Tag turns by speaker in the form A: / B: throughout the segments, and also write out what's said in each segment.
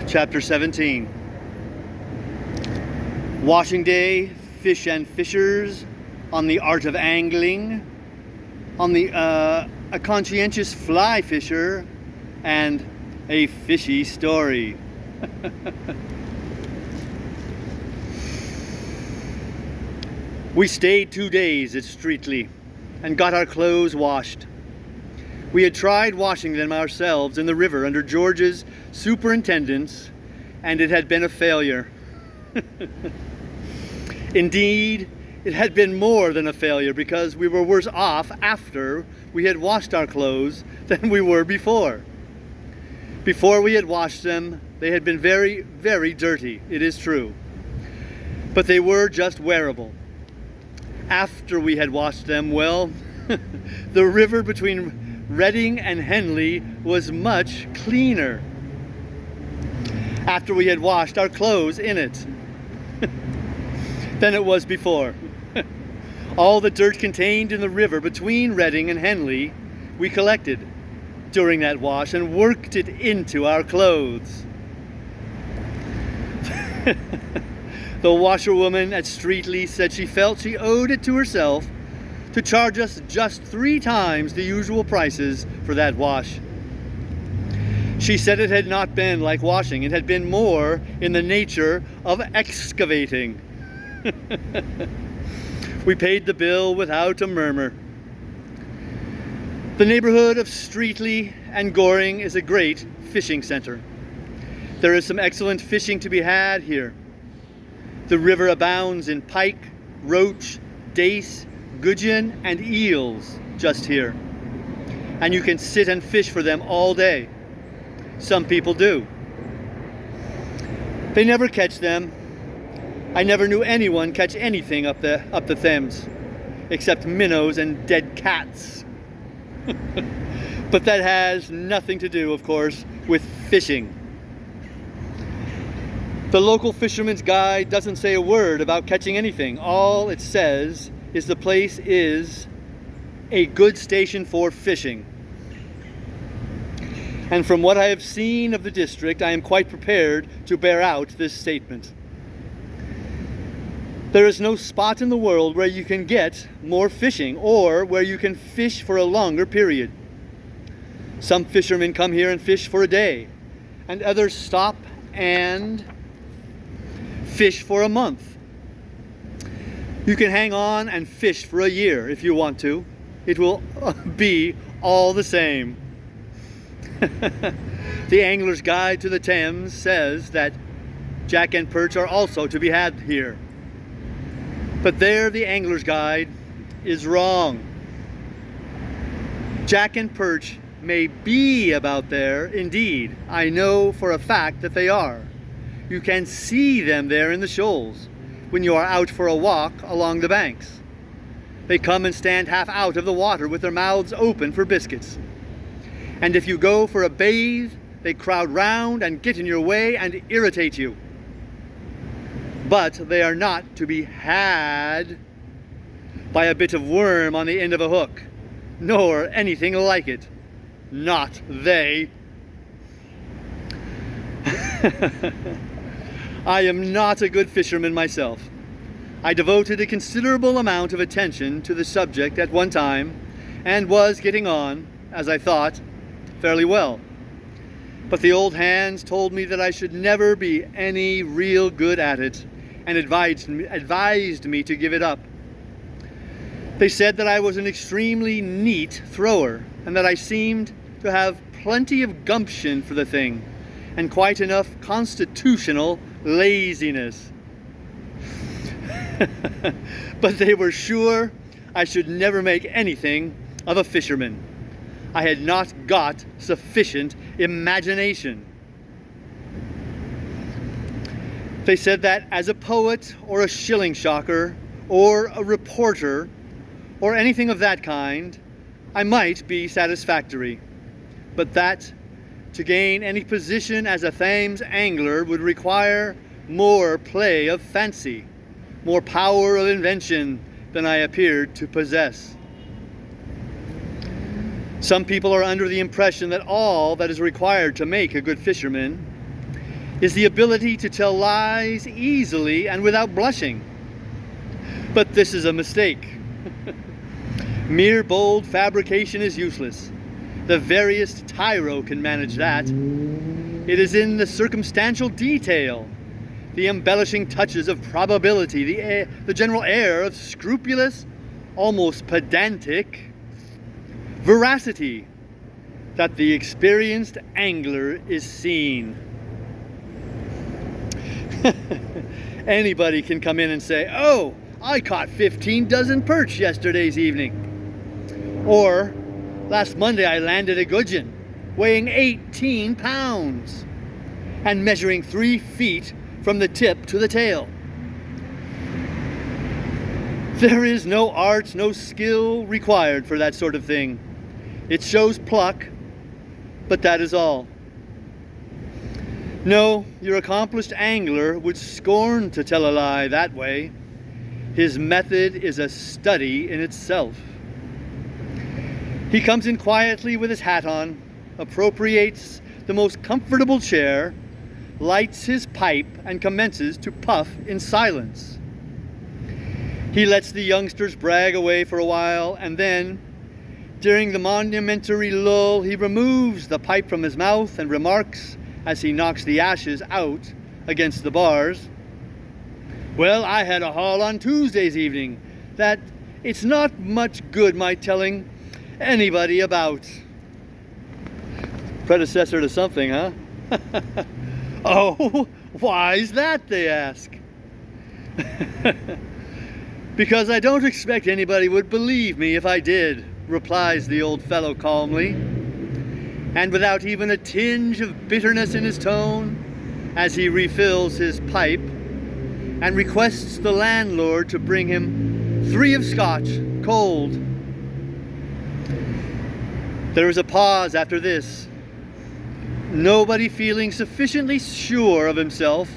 A: Chapter 17. Washing day, fish and fishers, on the art of angling, on the a conscientious fly fisher, and a fishy story. We stayed 2 days at Streatley and got our clothes washed. We had tried washing them ourselves in the river under George's superintendence, and it had been a failure. Indeed, it had been more than a failure, because we were worse off after we had washed our clothes than we were before. Before we had washed them, they had been very, very dirty, it is true. But they were just wearable. After we had washed them, well, the river between Reading and Henley was much cleaner after we had washed our clothes in it than it was before. All the dirt contained in the river between Reading and Henley we collected during that wash and worked it into our clothes. The washerwoman at Streatley said she felt she owed it to herself to charge us just 3 times the usual prices for that wash. She said it had not been like washing, it had been more in the nature of excavating. We paid the bill without a murmur. The neighborhood of Streatley and Goring is a great fishing center. There is some excellent fishing to be had here. The river abounds in pike, roach, dace, gudgeon, and eels just here. And you can sit and fish for them all day. Some people do. They never catch them. I never knew anyone catch anything up the Thames, except minnows and dead cats. But that has nothing to do, of course, with fishing. The local fisherman's guide doesn't say a word about catching anything. All it says is the place is a good station for fishing. And from what I have seen of the district, I am quite prepared to bear out this statement. There is no spot in the world where you can get more fishing, or where you can fish for a longer period. Some fishermen come here and fish for a day, and others stop and fish for a month. You can hang on and fish for a year if you want to. It will be all the same. The Angler's Guide to the Thames says that jack and perch are also to be had here. But there the Angler's Guide is wrong. Jack and perch may be about there, indeed. I know for a fact that they are. You can see them there in the shoals when you are out for a walk along the banks. They come and stand half out of the water with their mouths open for biscuits. And if you go for a bathe, they crowd round and get in your way and irritate you. But they are not to be had by a bit of worm on the end of a hook, nor anything like it. Not they. I am not a good fisherman myself. I devoted a considerable amount of attention to the subject at one time, and was getting on, as I thought, fairly well. But the old hands told me that I should never be any real good at it, and advised me to give it up. They said that I was an extremely neat thrower, and that I seemed to have plenty of gumption for the thing, and quite enough constitutional laziness. But they were sure I should never make anything of a fisherman. I had not got sufficient imagination. They said that as a poet or a shilling shocker or a reporter or anything of that kind, I might be satisfactory, but that to gain any position as a Thames angler would require more play of fancy, more power of invention than I appeared to possess. Some people are under the impression that all that is required to make a good fisherman is the ability to tell lies easily and without blushing. But this is a mistake. Mere bold fabrication is useless. The veriest tyro can manage that. It is in the circumstantial detail, the embellishing touches of probability, the general air of scrupulous, almost pedantic veracity, that the experienced angler is seen. Anybody can come in and say, "Oh, I caught 15 dozen perch yesterday's evening." Or, "Last Monday I landed a gudgeon weighing 18 pounds and measuring 3 feet from the tip to the tail." There is no art, no skill required for that sort of thing. It shows pluck, but that is all. No, your accomplished angler would scorn to tell a lie that way. His method is a study in itself. He comes in quietly with his hat on, appropriates the most comfortable chair, lights his pipe, and commences to puff in silence. He lets the youngsters brag away for a while, and then, during the monumentary lull, he removes the pipe from his mouth and remarks, as he knocks the ashes out against the bars, "Well, I had a haul on Tuesday's evening that it's not much good my telling anybody about." Predecessor to something, huh? "Oh, why's that?" they ask. "Because I don't expect anybody would believe me if I did," replies the old fellow calmly, and without even a tinge of bitterness in his tone, as he refills his pipe and requests the landlord to bring him 3 of scotch, cold. There is a pause after this, nobody feeling sufficiently sure of himself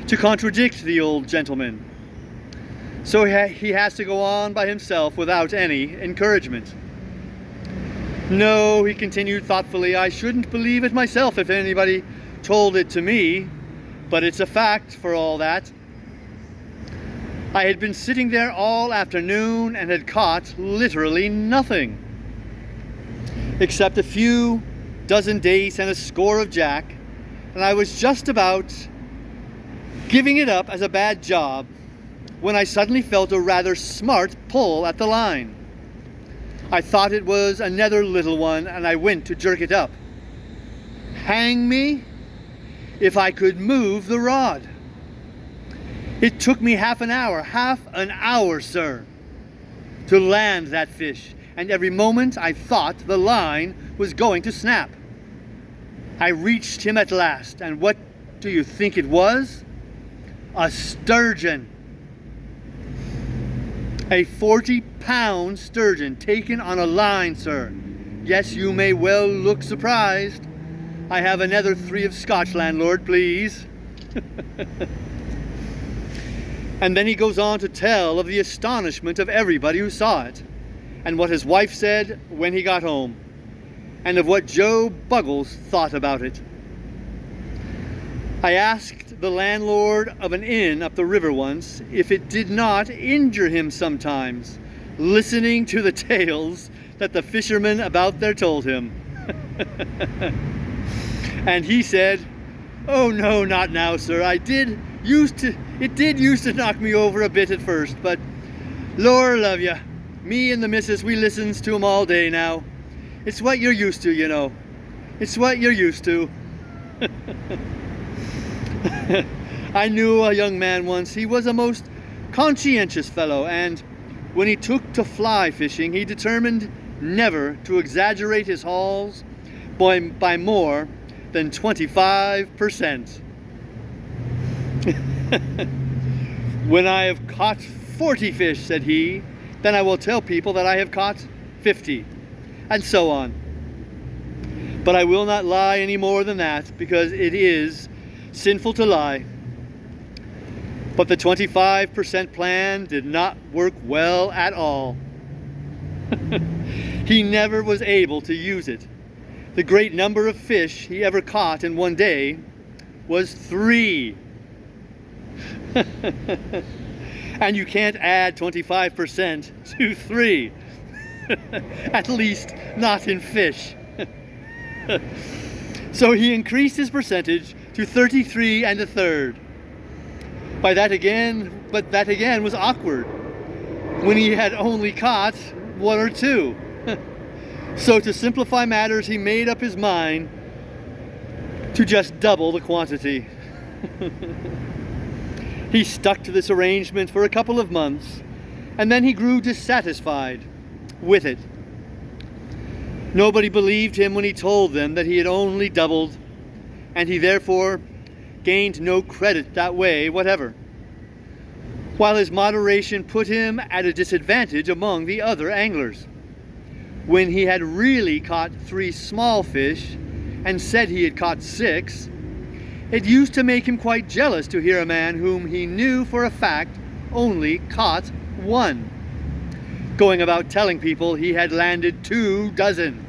A: to contradict the old gentleman. So he has to go on by himself without any encouragement. "No," he continued thoughtfully, "I shouldn't believe it myself if anybody told it to me, but it's a fact for all that. I had been sitting there all afternoon and had caught literally nothing, except a few dozen dace and a score of jack, and I was just about giving it up as a bad job when I suddenly felt a rather smart pull at the line. I thought it was another little one, and I went to jerk it up. Hang me if I could move the rod. It took me half an hour, sir, to land that fish, and every moment I thought the line was going to snap. I reached him at last, and what do you think it was? A sturgeon. A 40-pound sturgeon taken on a line, sir. Yes, you may well look surprised. I have another 3 of scotch, landlord, please." And then he goes on to tell of the astonishment of everybody who saw it, and what his wife said when he got home, and of what Joe Buggles thought about it. I asked the landlord of an inn up the river once if it did not injure him sometimes, listening to the tales that the fishermen about there told him. And he said, "Oh no, not now, sir. It did used to knock me over a bit at first, but Lord love ya, me and the missus, we listens to 'em all day now. It's what you're used to, you know. It's what you're used to." I knew a young man once. He was a most conscientious fellow, and when he took to fly fishing, he determined never to exaggerate his hauls by more than 25%. "When I have caught 40 fish," said he, "then I will tell people that I have caught 50, and so on. But I will not lie any more than that, because it is sinful to lie." But the 25% plan did not work well at all. He never was able to use it. The great number of fish he ever caught in one day was 3. And you can't add 25% to 3. At least not in fish. So he increased his percentage to 33 1/3. But that again was awkward when he had only caught 1 or 2. So to simplify matters, he made up his mind to just double the quantity. He stuck to this arrangement for a couple of months, and then he grew dissatisfied with it. Nobody believed him when he told them that he had only doubled, and he therefore gained no credit that way whatever, while his moderation put him at a disadvantage among the other anglers. When he had really caught 3 small fish and said he had caught 6, it used to make him quite jealous to hear a man whom he knew for a fact only caught 1, going about telling people he had landed 2 dozen.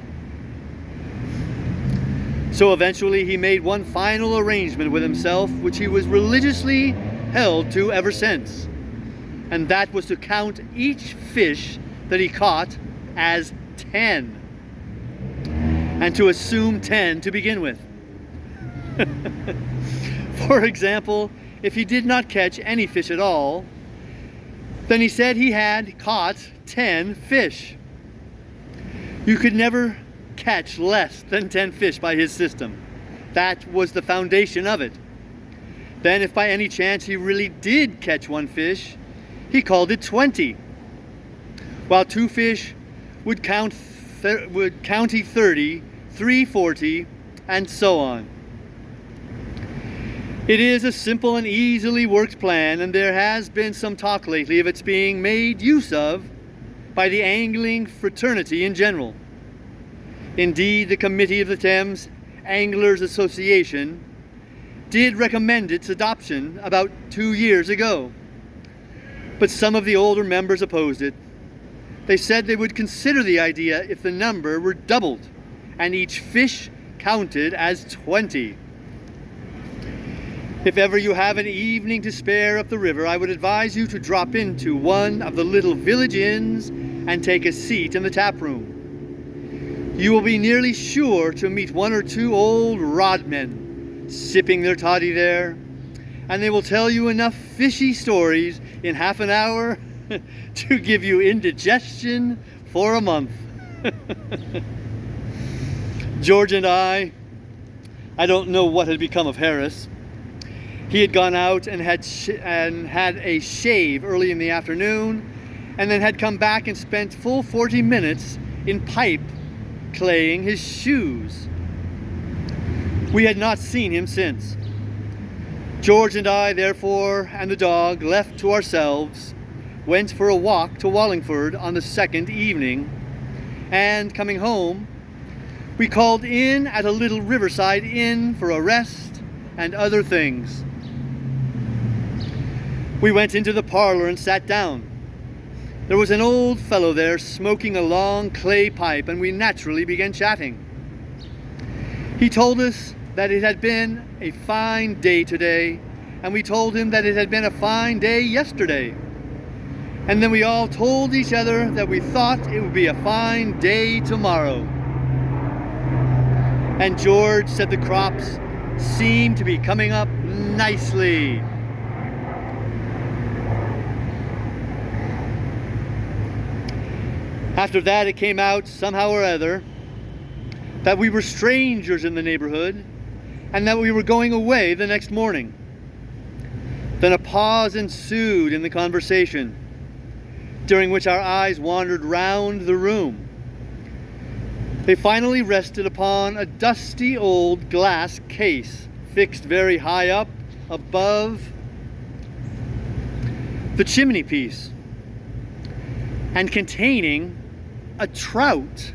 A: So eventually he made one final arrangement with himself, which he was religiously held to ever since, and that was to count each fish that he caught as 10, and to assume 10 to begin with. For example, if he did not catch any fish at all, then he said he had caught 10 fish. You could never catch less than 10 fish by his system. That was the foundation of it. Then if by any chance he really did catch 1 fish, he called it 20, while 2 fish would count 30, 3 40, and so on. It is a simple and easily worked plan, and there has been some talk lately of its being made use of by the angling fraternity in general. Indeed, the Committee of the Thames Anglers Association did recommend its adoption about 2 years ago, but some of the older members opposed it. They said they would consider the idea if the number were doubled and each fish counted as 20. If ever you have an evening to spare up the river, I would advise you to drop into one of the little village inns and take a seat in the tap room. You will be nearly sure to meet 1 or 2 old rodmen sipping their toddy there, and they will tell you enough fishy stories in half an hour to give you indigestion for a month. George and I don't know what had become of Harris. He had gone out and had a shave early in the afternoon, and then had come back and spent full 40 minutes in pipe claying his shoes. We had not seen him since. George and I, therefore, and the dog, left to ourselves, went for a walk to Wallingford on the 2nd evening, and coming home, we called in at a little riverside inn for a rest and other things. We went into the parlor and sat down. There was an old fellow there smoking a long clay pipe, and we naturally began chatting. He told us that it had been a fine day today, and we told him that it had been a fine day yesterday. And then we all told each other that we thought it would be a fine day tomorrow. And George said the crops seemed to be coming up nicely. After that, it came out somehow or other that we were strangers in the neighborhood and that we were going away the next morning. Then a pause ensued in the conversation, during which our eyes wandered round the room. They finally rested upon a dusty old glass case fixed very high up above the chimney piece and containing a trout.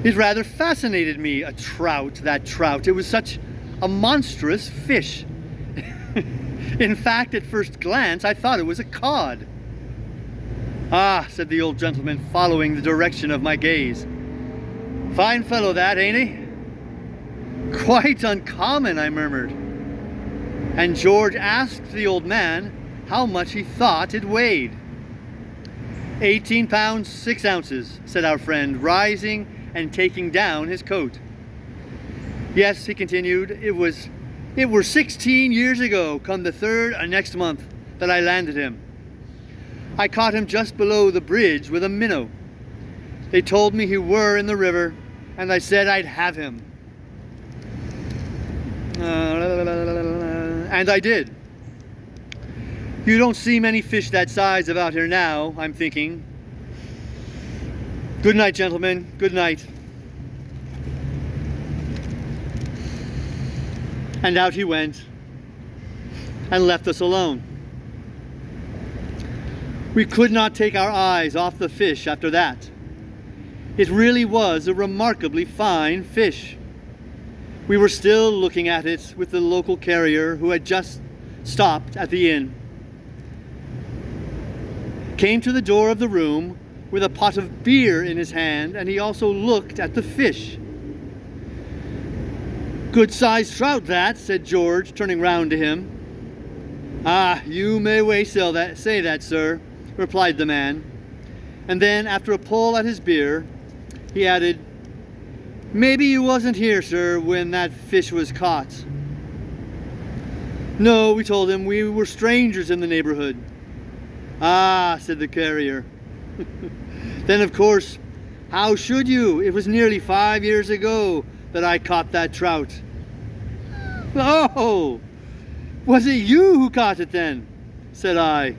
A: It rather fascinated me, that trout. It was such a monstrous fish. In fact, at first glance, I thought it was a cod. "Ah," said the old gentleman, following the direction of my gaze. "Fine fellow that, ain't he?" Quite uncommon, I murmured. And George asked the old man how much he thought it weighed. 18 pounds, 6 ounces, said our friend, rising and taking down his coat. Yes, he continued, it were 16 years ago, come the 3rd of next month, that I landed him. I caught him just below the bridge with a minnow. They told me he were in the river, and I said I'd have him. And I did. You don't see many fish that size about here now, I'm thinking. Good night, gentlemen. Good night. And out he went and left us alone. We could not take our eyes off the fish after that. It really was a remarkably fine fish. We were still looking at it with the local carrier who had just stopped at the inn. Came to the door of the room with a pot of beer in his hand, and he also looked at the fish. Good-sized trout, that, said George, turning round to him. Ah, you may well say that, sir, replied the man. And then, after a pull at his beer, he added, maybe you wasn't here, sir, when that fish was caught. No, we told him, we were strangers in the neighborhood. Ah, said the carrier. Then, of course, how should you? It was nearly 5 years ago that I caught that trout. Oh, was it you who caught it then? Said I.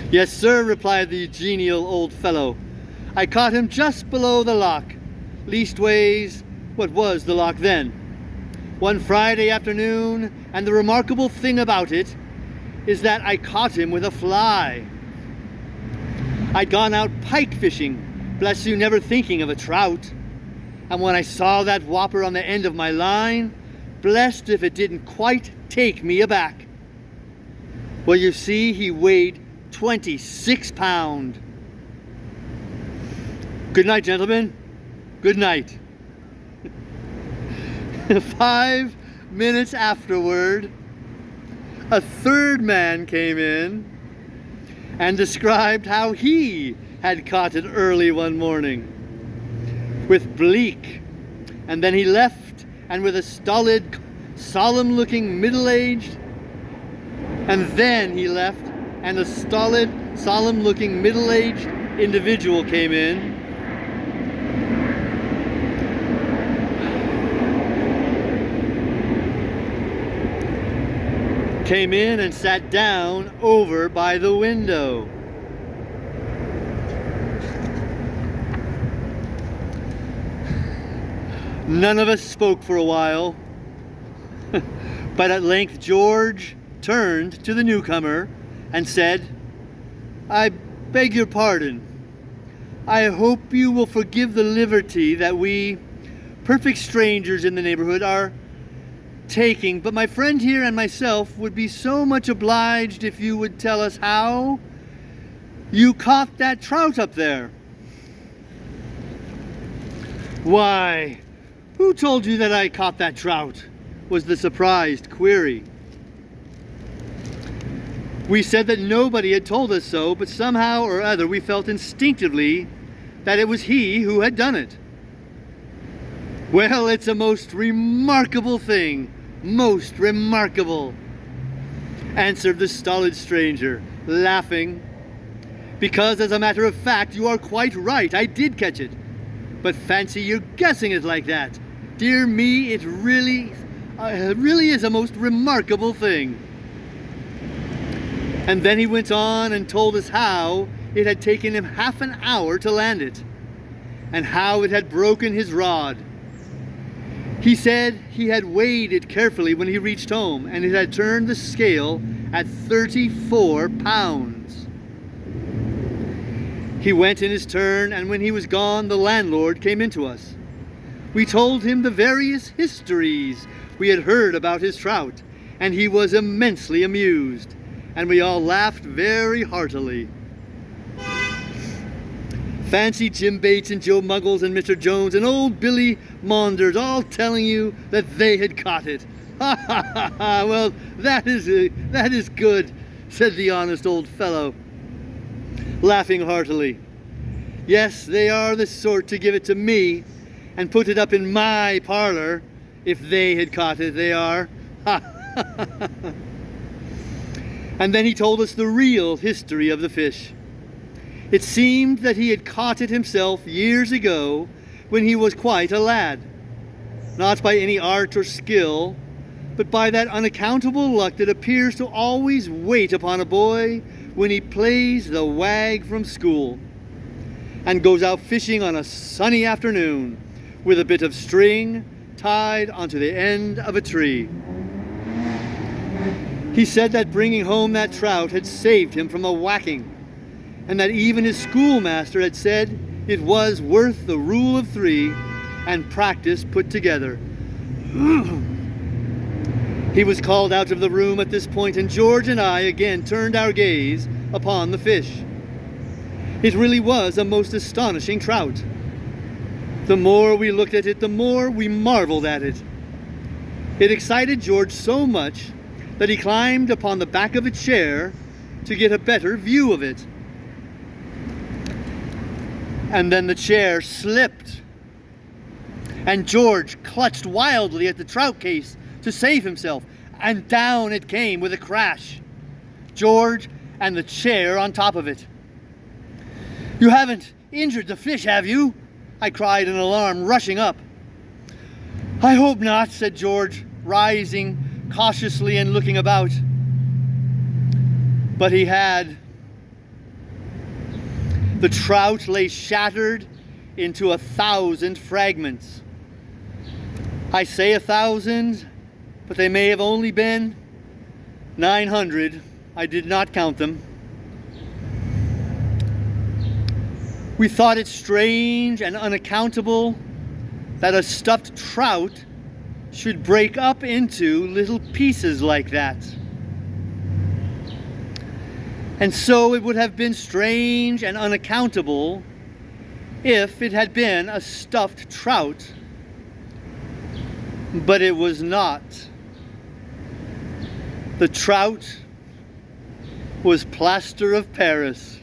A: Yes, sir, replied the genial old fellow. I caught him just below the lock. Leastways, what was the lock then? One Friday afternoon, and the remarkable thing about it is that I caught him with a fly. I'd gone out pike fishing, bless you, never thinking of a trout. And when I saw that whopper on the end of my line, blessed if it didn't quite take me aback. Well, you see, he weighed 26 pounds. Good night, gentlemen. Good night. 5 minutes afterward, a third man came in and described how he had caught it early one morning with bleak, and then he left, and with a stolid, solemn-looking middle-aged, and then he left, and a stolid, solemn-looking middle-aged individual came in. Came in and sat down over by the window. None of us spoke for a while, but at length George turned to the newcomer and said, I beg your pardon. I hope you will forgive the liberty that we, perfect strangers in the neighborhood, are taking, but my friend here and myself would be so much obliged if you would tell us how you caught that trout up there. Why, who told you that I caught that trout? Was the surprised query. We said that nobody had told us so, but somehow or other we felt instinctively that it was he who had done it. Well, it's a most remarkable thing, most remarkable, answered the stolid stranger, laughing, because as a matter of fact, you are quite right, I did catch it. But fancy you're guessing it like that. Dear me, it really is a most remarkable thing. And then he went on and told us how it had taken him half an hour to land it, and how it had broken his rod. He said he had weighed it carefully when he reached home, and it had turned the scale at 34 pounds. He went in his turn, and when he was gone, the landlord came in to us. We told him the various histories we had heard about his trout, and he was immensely amused, and we all laughed very heartily. Fancy Jim Bates and Joe Muggles and Mr. Jones and old Billy Maunders all telling you that they had caught it. Ha ha ha ha! Well, that is good, said the honest old fellow, laughing heartily. Yes, they are the sort to give it to me and put it up in my parlor if they had caught it, they are. Ha ha ha ha! And then he told us the real history of the fish. It seemed that he had caught it himself years ago when he was quite a lad, not by any art or skill, but by that unaccountable luck that appears to always wait upon a boy when he plays the wag from school and goes out fishing on a sunny afternoon with a bit of string tied onto the end of a tree. He said that bringing home that trout had saved him from a whacking, and that even his schoolmaster had said it was worth the rule of 3 and practice put together. He was called out of the room at this point, and George and I again turned our gaze upon the fish. It really was a most astonishing trout. The more we looked at it, the more we marveled at it. It excited George so much that he climbed upon the back of a chair to get a better view of it. And then the chair slipped, and George clutched wildly at the trout case to save himself, and down it came with a crash. George and the chair on top of it. "You haven't injured the fish, have you?" I cried in alarm, rushing up. "I hope not," said George, rising cautiously and looking about. But he had. The trout lay shattered into 1,000 fragments. I say 1,000, but they may have only been 900. I did not count them. We thought it strange and unaccountable that a stuffed trout should break up into little pieces like that. And so it would have been strange and unaccountable if it had been a stuffed trout, but it was not. The trout was plaster of Paris.